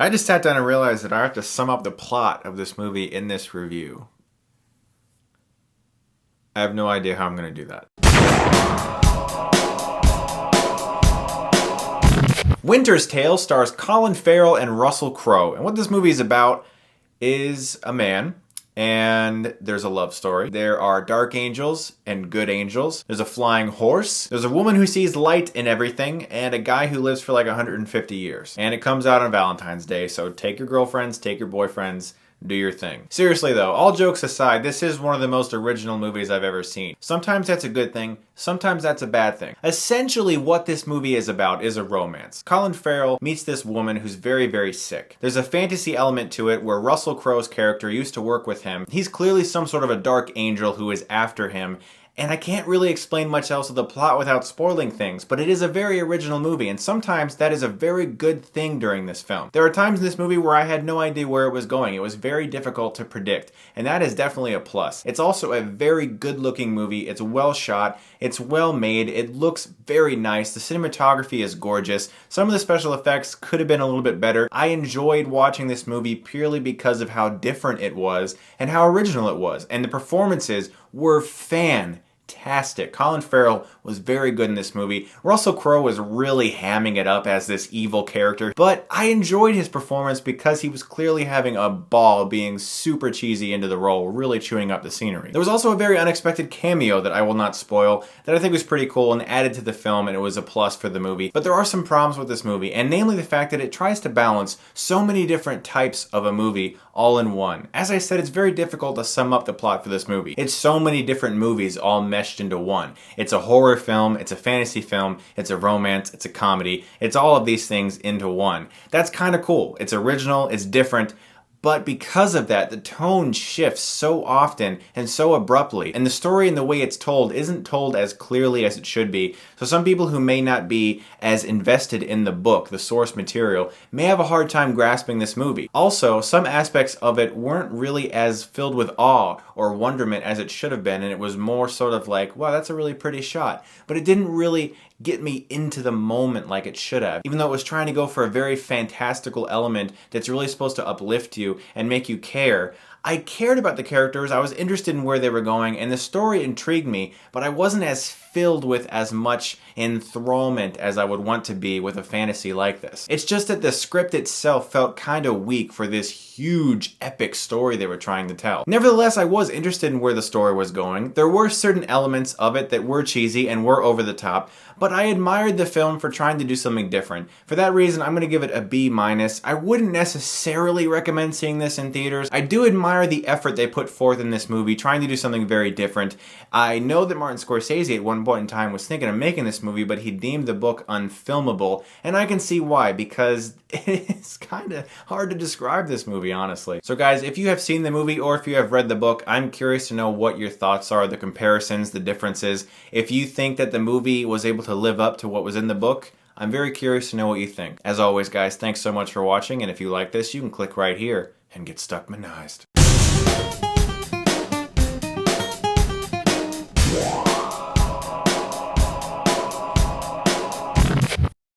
I just sat down and realized that I have to sum up the plot of this movie in this review. I have no idea how I'm going to do that. Winter's Tale stars Colin, Farrell, and Russell Crowe. And what this movie is about is a man, and there's a love story. There are dark angels and good angels. There's a flying horse. There's a woman who sees light in everything, and a guy who lives for like 150 years. And it comes out on Valentine's Day, so take your girlfriends, take your boyfriends, do your thing. Seriously though, all jokes aside, this is one of the most original movies I've ever seen. Sometimes that's a good thing, sometimes that's a bad thing. Essentially what this movie is about is a romance. Colin Farrell meets this woman who's very, very sick. There's a fantasy element to it where Russell Crowe's character used to work with him. He's clearly some sort of a dark angel who is after him. And I can't really explain much else of the plot without spoiling things, but it is a very original movie, and sometimes that is a very good thing during this film. There are times in this movie where I had no idea where it was going. It was very difficult to predict, and that is definitely a plus. It's also a very good-looking movie. It's well shot. It's well made. It looks very nice. The cinematography is gorgeous. Some of the special effects could have been a little bit better. I enjoyed watching this movie purely because of how different it was and how original it was, and the performances were fantastic. Colin Farrell was very good in this movie. Russell Crowe was really hamming it up as this evil character, but I enjoyed his performance because he was clearly having a ball being super cheesy into the role, really chewing up the scenery. There was also a very unexpected cameo that I will not spoil that I think was pretty cool and added to the film, and it was a plus for the movie. But there are some problems with this movie, and namely the fact that it tries to balance so many different types of a movie all in one. As I said, it's very difficult to sum up the plot for this movie. It's so many different movies all meshed into one. It's a horror film, it's a fantasy film, it's a romance, it's a comedy. It's all of these things into one. That's kind of cool. It's original, it's different, but because of that, the tone shifts so often and so abruptly, and the story and the way it's told isn't told as clearly as it should be. So some people who may not be as invested in the book, the source material, may have a hard time grasping this movie. Also, some aspects of it weren't really as filled with awe or wonderment as it should have been, and it was more sort of like, wow, that's a really pretty shot. But it didn't really get me into the moment like it should have, even though it was trying to go for a very fantastical element that's really supposed to uplift you and make you care. I cared about the characters, I was interested in where they were going, and the story intrigued me, but I wasn't as filled with as much enthrallment as I would want to be with a fantasy like this. It's just that the script itself felt kind of weak for this huge, epic story they were trying to tell. Nevertheless, I was interested in where the story was going. There were certain elements of it that were cheesy and were over the top, but I admired the film for trying to do something different. For that reason, I'm going to give it a B-. I wouldn't necessarily recommend seeing this in theaters. I do admire the effort they put forth in this movie, trying to do something very different. I know that Martin Scorsese at one point in time was thinking of making this movie, but he deemed the book unfilmable, and I can see why, because it's kind of hard to describe this movie, honestly. So guys, if you have seen the movie or if you have read the book, I'm curious to know what your thoughts are, the comparisons, the differences. If you think that the movie was able to live up to what was in the book, I'm very curious to know what you think. As always, guys, thanks so much for watching, and if you like this, you can click right here and get Stuckmanized.